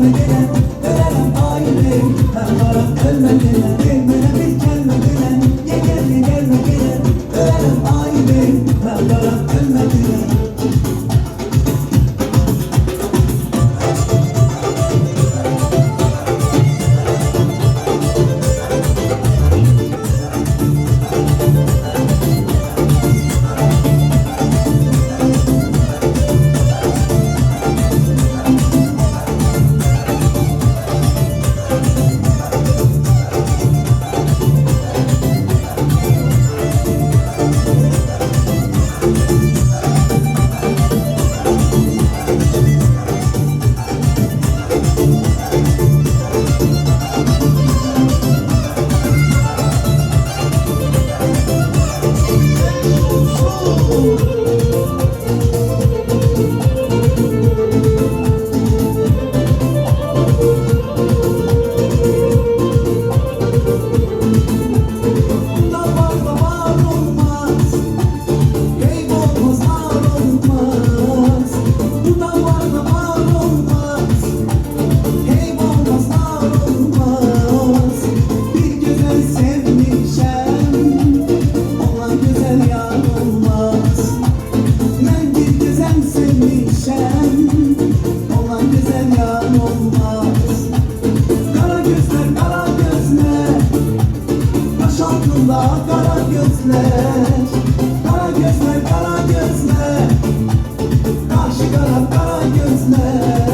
gelme gelen, ölelim aile. Ben varım ölmeden, gelmene bir kelme gelen. Ye gelme gelme gelen, ölelim aile. Ben varım ölmeden. Kara gözler, kara gözler, kara gözler. Karşı kara kara gözler.